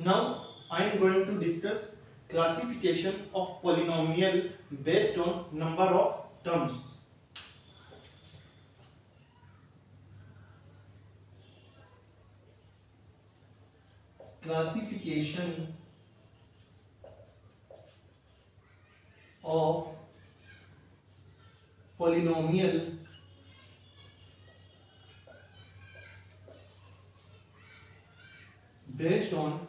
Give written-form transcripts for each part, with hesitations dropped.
Now I am going to discuss classification of polynomial based on number of terms. Classification of polynomial based on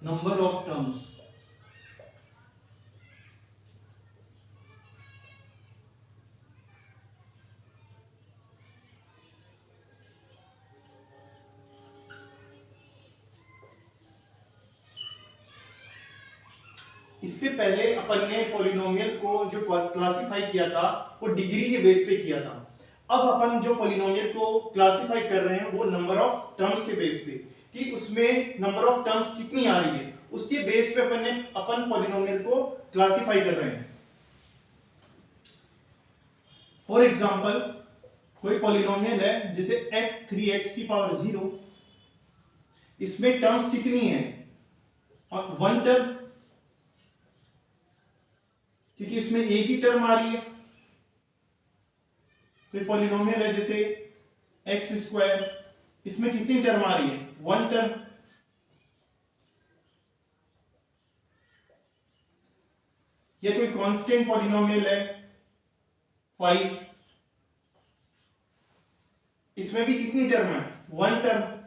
number of terms. इससे पहले अपन ने polynomial को जो classify किया था वो डिग्री के बेस पे किया था। अब अपन जो पॉलिनोमियल को क्लासिफाई कर रहे हैं वो नंबर ऑफ टर्म्स के बेस पे, कि उसमें नंबर ऑफ टर्म्स कितनी आ रही है उसके बेस पे अपन पॉलिनोमियल को क्लासिफाई कर रहे हैं। फॉर एग्जांपल कोई पॉलिनोमियल है जैसे x 3x की पावर 0, इसमें टर्म्स कितनी है? और वन टर्म, क्योंकि इसमें एक ही टर्म आ रही है। कोई पॉलिनोमियल है जैसे एक्स स्क्वायर, इसमें कितनी टर्म आ रही है? One term. या कोई कांस्टेंट पॉलिनोमियल है 5, इसमें भी कितनी टर्म है? One term.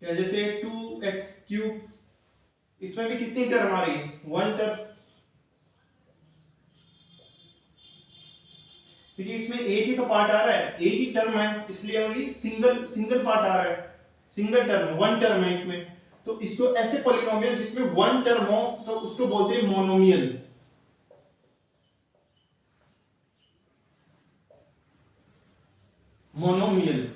या जैसे 2x3, इसमें भी कितनी टर्म आ रही है? One term. क्योंकि इसमें एक ही तो पार्ट आ रहा है, एक ही टर्म है, इसलिए ओनली सिंगल पार्ट आ रहा है, सिंगल टर्म, वन टर्म है इसमें। तो इसको ऐसे पॉलिनोमियल जिसमें वन टर्म हो तो उसको बोलते हैं मोनोमियल। मोनोमियल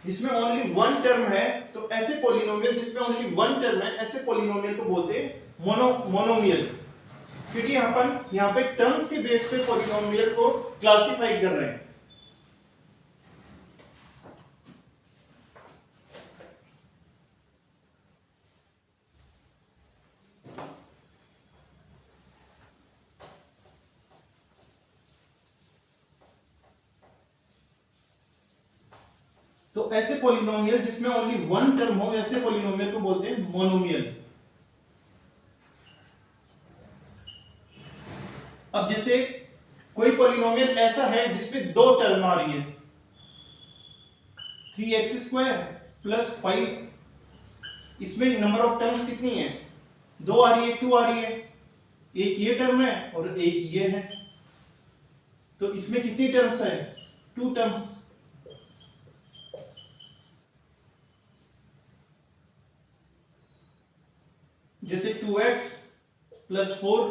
जिसमें ओनली वन टर्म है, तो ऐसे पॉलिनोमियल जिसमें ओनली वन टर्म है, ऐसे पॉलिनोमियल को बोलते हैं मोनोमियल। क्योंकि यहाँ पे टर्म्स के बेस पे पॉलिनोमियल को क्लासिफाई कर रहे हैं। तो ऐसे पॉलिनोमियल जिसमें ओनली वन टर्म हो, ऐसे पॉलिनोमियल को बोलते हैं मोनोमियल। अब जैसे कोई पॉलिनोमियल ऐसा है जिसमें दो टर्म आ रही है, 3x² प्लस 5, इसमें नंबर ऑफ टर्म्स कितनी है? दो आ रही है, टू आ रही है। एक ये टर्म है और एक ये है, तो इसमें कितनी टर्म्स है? Two terms. जैसे 2x प्लस 4,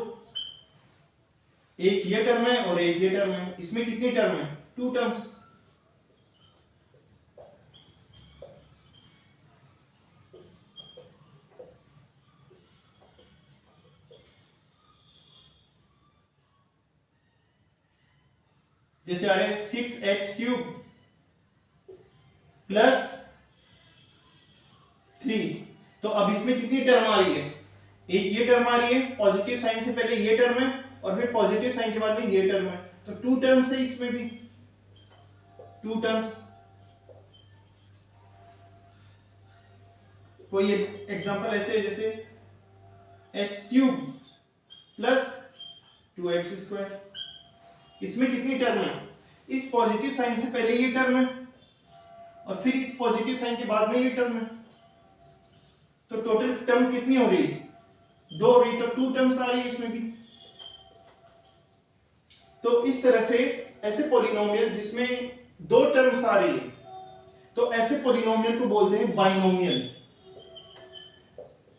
एक ये टर्म है और एक ये टर्म है, इसमें कितनी टर्म है? Two terms. जैसे आ रहे हैं 6x³ प्लस 3, तो अब इसमें कितनी टर्म आ रही है? एक ये टर्म आ रही है, पॉजिटिव साइन से पहले ये टर्म है और फिर पॉजिटिव साइन के बाद में ये टर्म है, तो टू टर्म्स है, इसमें भी टू टर्म्स। कोई एग्जांपल ऐसे है जैसे x³ प्लस 2x², इसमें कितनी टर्म है? इस पॉजिटिव साइन से पहले ये टर्म है और फिर इस पॉजिटिव साइन के बाद में ये टर्म है, तो टोटल टर्म कितनी हो रही है? दो हो रही, तो टू टर्म्स आ रही है इसमें भी। तो इस तरह से ऐसे पॉलिनोमियल जिसमें दो टर्म्स आ रही है, तो ऐसे पॉलिनोमियल को बोलते हैं बाइनोमियल।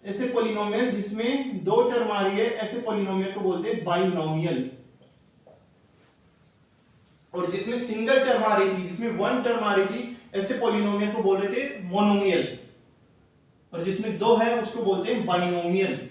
ऐसे पॉलिनोमियल जिसमें दो टर्म आ रही है, ऐसे पॉलिनोमियल को बोलते हैं बाइनोमियल। और जिसमें सिंगल टर्म आ रही थी, जिसमें वन टर्म आ रही थी, ऐसे पॉलिनोमियल को बोल रहे थे मोनोमियल। और जिसमें दो है उसको बोलते हैं बाइनोमियल।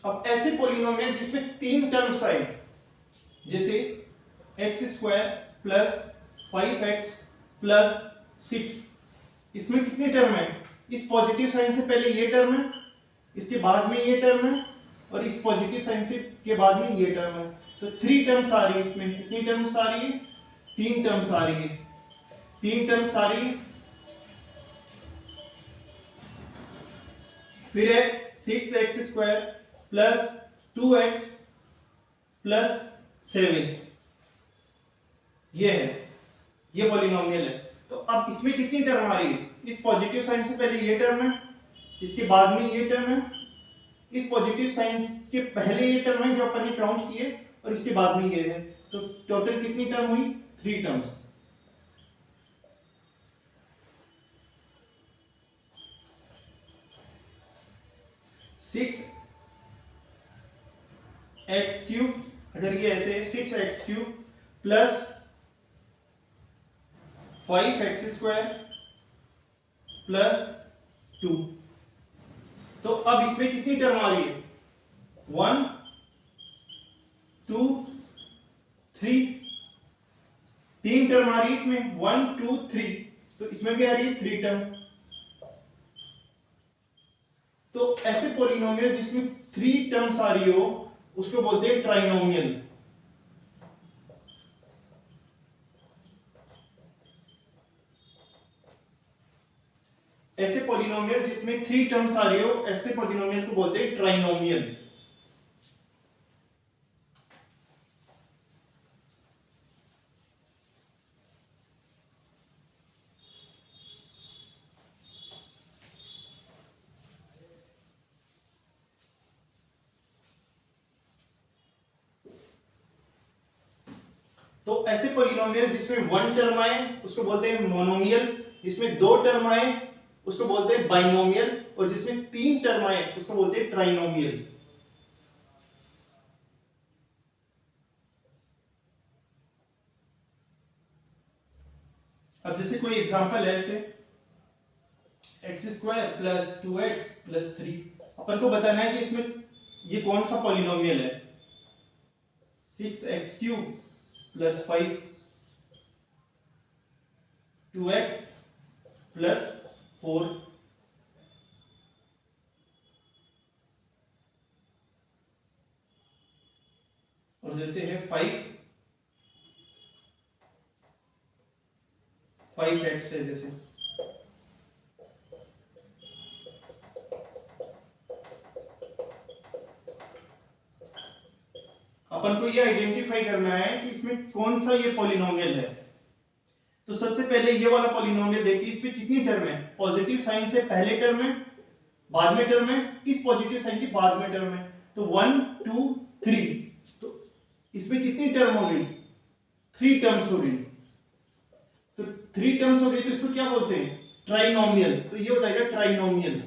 अब ऐसे पॉलिनोमियल जिसमें तीन टर्म्स आए, जैसे x square plus 5x plus 6, इसमें कितने टर्म है? इस पॉजिटिव साइन से पहले ये टर्म है, इसके बाद में ये टर्म है, और इस पॉजिटिव साइन से के बाद में ये टर्म है। तो 3 टर्म्स आ रही है इसमें। कितनी टर्म्स आ रही है? 3 टर्म्स आ रही है। 3 टर्म्स आ रही है। फिर है 6x² प्लस 2x प्लस 7, ये है, ये पॉलिनोमियल है। तो अब इसमें कितनी टर्म आ रही है? इस पॉजिटिव साइन से पहले ये टर्म है, इसके बाद में ये टर्म है, इस पॉजिटिव साइन के पहले ये टर्म है जो अपन ने काउंट किए, और इसके बाद में ये है। तो टोटल कितनी टर्म हुई? 3 टर्म्स। सिक्स एक्स क्यूब, अगर ये ऐसे 6x³ प्लस 5x² प्लस 2, तो अब इसमें कितनी टर्म आ रही है? 1 2 3, 3 टर्म आ रही है इसमें, 1 2 3, तो इसमें भी आ रही है 3 टर्म। तो ऐसे पॉलिनोमियल जिसमें 3 टर्म्स आ रही हो उसको बोलते हैं ट्राइनोमियल। ऐसे पॉलिनोमियल जिसमें 3 टर्म्स आ रही हो, ऐसे पॉलिनोमियल को बोलते हैं ट्राइनोमियल। तो ऐसे पॉलिनोमियल जिसमें 1 टर्म आए उसको बोलते हैं मोनोमियल, जिसमें 2 टर्म आए उसको बोलते हैं बाइनोमियल, और जिसमें 3 टर्म आए उसको बोलते हैं ट्राइनोमियल। अब जैसे कोई एग्जांपल है, ऐसे x² प्लस 2x प्लस 3, अपन को बताना है कि इसमें ये कौन सा पॉलिनोमियल है। 6x³ प्लस 5 2x प्लस 4, और जैसे है 5x है जैसे। अपन को ये आइडेंटिफाई करना है कि इसमें कौन सा ये पॉलिनोमियल है। तो सबसे पहले ये वाला पॉलिनोमियल देखिए, इसमें कितनी टर्म है? पॉजिटिव साइन से पहले टर्म है, बाद में टर्म है, इस पॉजिटिव साइन के बाद में टर्म है। तो 1 2 3, तो इसमें कितनी टर्म हो गई? 3 टर्म्स हो गई। तो 3 टर्म्स हो गई, तो इसको क्या बोलते हैं? ट्राइनोमियल। तो ये हो जाएगा ट्राइनोमियल।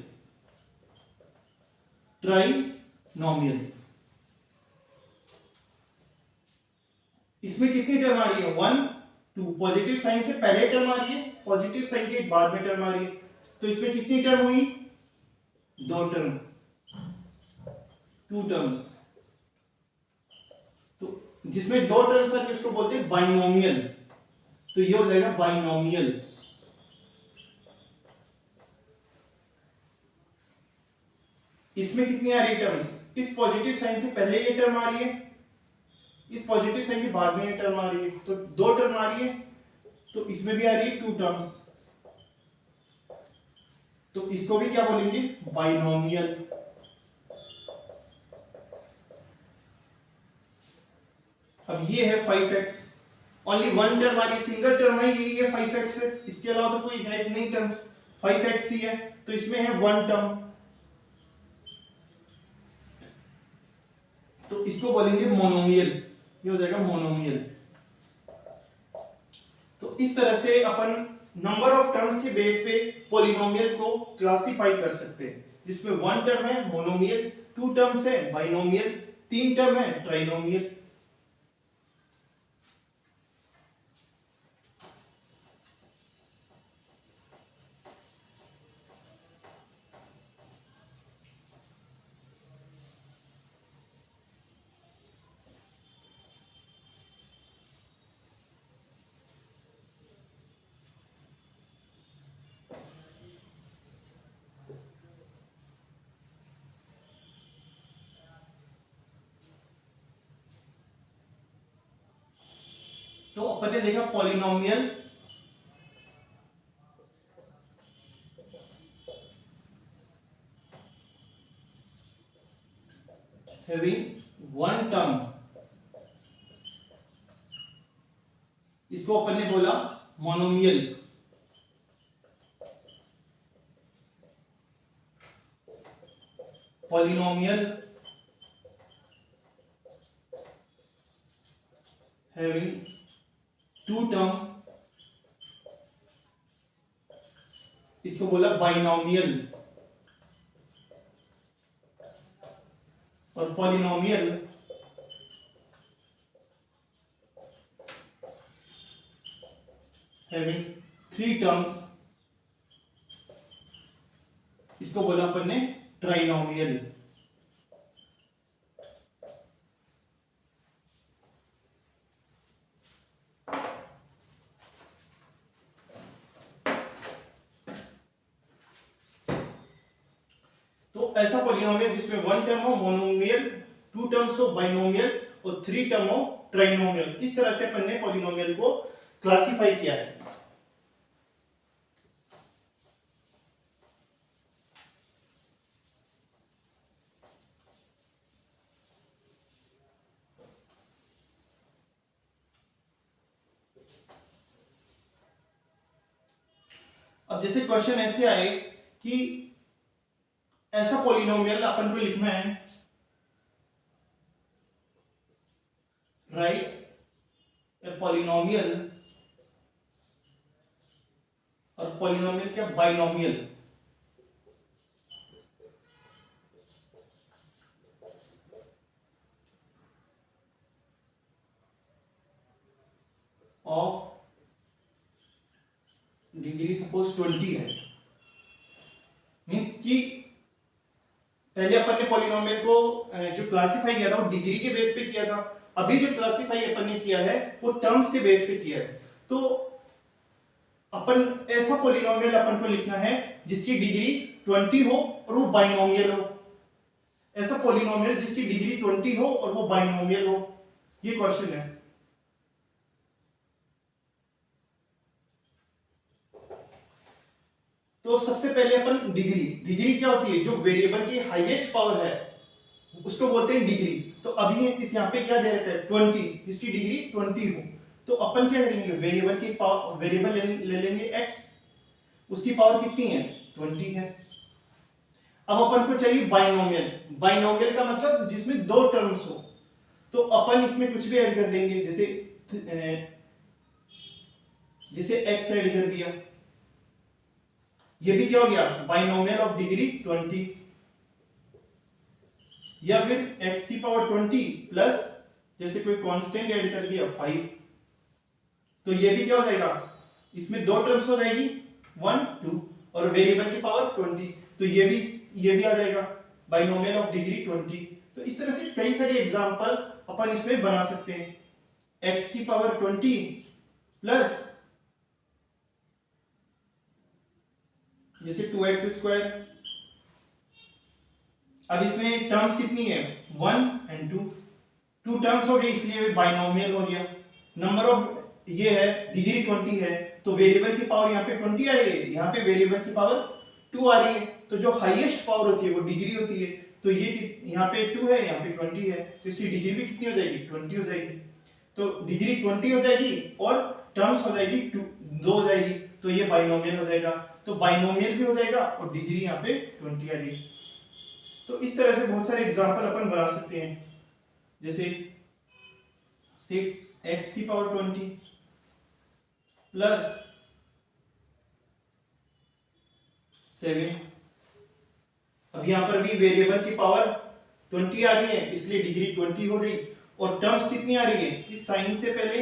ट्राइनोमियल। इसमें कितनी टर्म आ रही है? 1 2, पॉजिटिव साइन से पहले टर्म आ रही है, पॉजिटिव साइन के बाद में टर्म आ रही है। तो इसमें कितनी टर्म हुई? 2 टर्म, 2 टर्म्स। तो जिसमें 2 टर्म्स आती है उसको बोलते हैं बाइनोमियल। तो ये हो जाएगा बाइनोमियल। इसमें कितनी आ रही है टर्म्स? इस पॉजिटिव साइन से पहले ये टर्म आ रही है, इस पॉजिटिव साइन के बाद में ये टर्म आ रही है, तो 2 टर्म आ रही है। तो इसमें भी आ रही है 2 टर्म्स, तो इसको भी क्या बोलेंगे? बाइनोमियल। अब ये है 5x, ओनली 1 टर्म आ रही है, सिंगल टर्म है ये 5x है, इसके अलावा तो कोई है नहीं टर्म्स, 5x ही है। तो इसमें है 1 टर्म, तो इसको बोलेंगे मोनोमियल। ये हो जाएगा मोनोमियल। तो इस तरह से अपन नंबर ऑफ टर्म्स के बेस पे पॉलिनोमियल को क्लासिफाई कर सकते हैं, जिसमें 1 टर्म है मोनोमियल, 2 टर्म्स है बाइनोमियल, 3 टर्म है ट्राइनोमियल। तो अपन ने देखा पॉलिनोमियल हैविंग वन टर्म, इसको अपन ने बोला monomial. Polynomial having two term, इसको बोला बाइनोमियल। और पॉलिनोमियल हैविंग थ्री टर्म्स, इसको बोला अपन ने ट्राइनोमियल। तो ऐसा पॉलिनोमियल जिसमें वन टर्म हो मोनोमियल, टू टर्म्स हो बाइनोमियल और थ्री टर्म हो ट्राइनोमियल, इस तरह से अपन ने पॉलिनोमियल को क्लासिफाई किया है। अब जैसे क्वेश्चन ऐसे आए कि ऐसा पॉलिनोमियल अपन को लिखना है, राइट ए पॉलिनोमियल, और पॉलिनोमियल क्या बाइनोमियल, ऑफ डिग्री सपोज 20 है। मींस कि पहले अपन ने पॉलिनोमियल को जो क्लासिफाई किया था वो डिग्री के बेस पे किया था, अभी जो क्लासिफाई अपन ने किया है वो टर्म्स के बेस पे किया है। तो अपन ऐसा पॉलिनोमियल अपन को लिखना है जिसकी डिग्री 20 हो और वो बाइनोमियल हो। ऐसा पॉलिनोमियल जिसकी डिग्री 20 हो और वो बाइनोमियल हो, ये क्वेश्चन है। तो सबसे पहले अपन डिग्री क्या होती है, जो वेरिएबल की हाईएस्ट पावर है उसको बोलते हैं डिग्री। तो अभी इस यहाँ पे क्या दे रखा है 20, जिसकी डिग्री 20 हो। तो अपन क्या करेंगे, वेरिएबल की पावर, वेरिएबल ले लेंगे x, उसकी पावर कितनी है 20 है। अब अपन को चाहिए बाइनोमियल। बाइनोमियल का मतलब जिसमें दो टर्म्स हो, तो अपन इसमें कुछ भी ऐड कर देंगे, जैसे x ऐड कर दिया, ये भी क्या हो गया बाइनोमियल ऑफ डिग्री 20। या फिर x की पावर 20 प्लस जैसे कोई कांस्टेंट ऐड कर दिया 5, तो ये भी क्या हो जाएगा, इसमें दो टर्म्स हो जाएगी 1 2 और वेरिएबल की पावर 20, तो ये भी आ जाएगा बाइनोमियल ऑफ डिग्री 20। तो इस तरह से कई सारे एग्जांपल अपन इसमें बना सकते हैं। x की पावर 20 प्लस जैसे 2x स्क्वायर। अब इसमें टर्म्स कितनी है 1 एंड 2, टू टर्म्स हो गई इसलिए बाइनोमियल हो गया। नंबर ऑफ ये है डिग्री 20 है, तो वेरिएबल की पावर यहाँ पे 20 आ रही है, यहाँ पे वेरिएबल की पावर 2 आ रही है। तो जो हाईएस्ट पावर होती है वो डिग्री होती है, तो ये यहाँ पे 2 है, यहाँ पे 20 है, तो इसकी डिग्री भी कितनी हो जाएगी 20 हो जाएगी। तो डिग्री 20 हो जाएगी और टर्म्स हो जाएगी 2 हो जाएगी, तो ये बाइनोमियल हो जाएगा। तो बाइनोमियल भी हो जाएगा और डिग्री यहाँ पे 20 आ गई। तो इस तरह से बहुत सारे एग्जांपल अपन बना सकते हैं, जैसे 6x की पावर 20 प्लस 7। अब यहां पर भी वेरिएबल की पावर 20 आ रही है इसलिए डिग्री 20 हो गई, और टर्म्स कितनी आ रही है, इस साइन से पहले,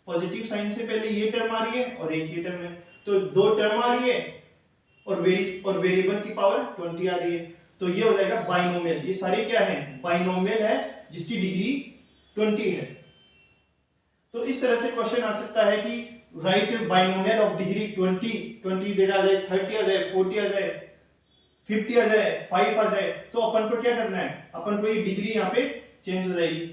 पॉजिटिव साइन से पहले ये टर्म आ रही है और एक ये टर्म है, तो दो टर्म आ रही है और वेरिएबल की पावर 20 आ रही है, तो ये हो जाएगा बाइनोमियल। ये सारे क्या हैं, बाइनोमियल है जिसकी डिग्री 20 है। तो इस तरह से क्वेश्चन आ सकता है कि राइट बाइनोमियल ऑफ डिग्री 20 आ जाए, 30 आ जाए, 40 आ जाए, 50 आ जाए, 5 आ जाए, तो अपन को क्या करना है, अपन को ये डिग्री यहाँ पे चेंज हो जाएगी।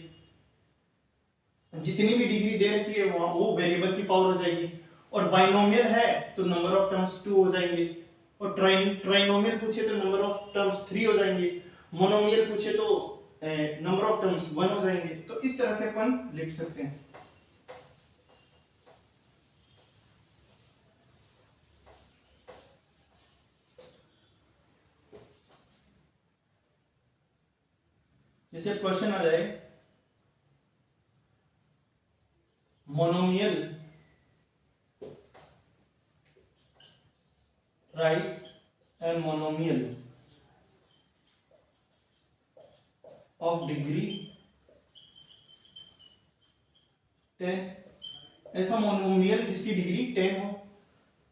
जितनी भी डिग्री दे रखी है वो वेरिएबल की पावर हो जाएगी। और बाइनोमियल है तो नंबर ऑफ टर्म्स 2 हो जाएंगे, और ट्राइनोमियल पूछे तो नंबर ऑफ टर्म्स 3 हो जाएंगे, मोनोमियल पूछे तो नंबर ऑफ टर्म्स 1 हो जाएंगे। तो इस तरह से अपन लिख सकते हैं। जैसे क्वेश्चन आ जाए monomial right and monomial of degree 10, ऐसा मोनोमियल जिसकी डिग्री 10 हो।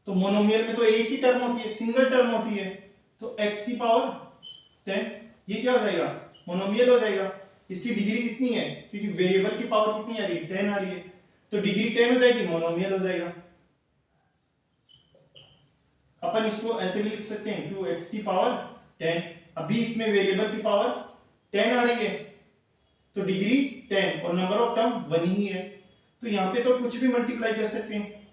तो मोनोमियल में तो एक ही टर्म होती है, सिंगल टर्म होती है, तो x की पावर 10 ये क्या हो जाएगा, मोनोमियल हो जाएगा। इसकी डिग्री कितनी है, क्योंकि वेरिएबल की पावर कितनी आ रही है, 10 आ रही है, तो डिग्री 10 हो जाएगी, मोनोमियल हो जाएगा। अपन इसको ऐसे भी लिख सकते हैं 2x की पावर 10। अभी इसमें वेरिएबल की पावर 10 आ रही है, तो डिग्री 10 और नंबर ऑफ टर्म 1 ही है, तो यहाँ पे तो कुछ भी मल्टीप्लाई कर सकते हैं,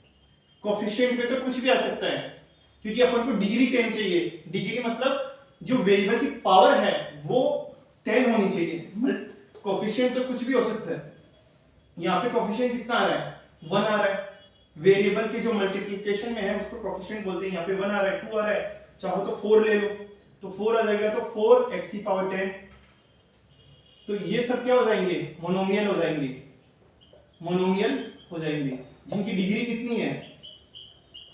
कोफिशिएंट में तो कुछ भी आ सकता है, क्योंकि अपन को डिग्री 10 चाहिए। डिग्री मतलब जो वेरिएबल की पावर है वो 10 होनी चाहिए, कोफिशिएंट तो कुछ भी हो सकता है। यहाँ पे कोफिशिएंट कितना आ रहा है, 1 आ रहा है। वेरिएबल के जो मल्टीप्लिकेशन में है उसको कोफिशिएंट बोलते हैं। यहाँ पे 1 आ रहा है, 2 आ रहा है, चाहो तो 4 ले लो, तो 4 आ जाएगा, तो 4x की पावर 10। तो ये सब क्या हो जाएंगे, मोनोमियल हो जाएंगे, मोनोमियल हो जाएंगे जिनकी डिग्री कितनी है,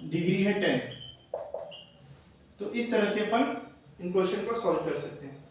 डिग्री है 10। तो इस तरह से अपन इन क्वेश्चन को सॉल्व कर सकते हैं।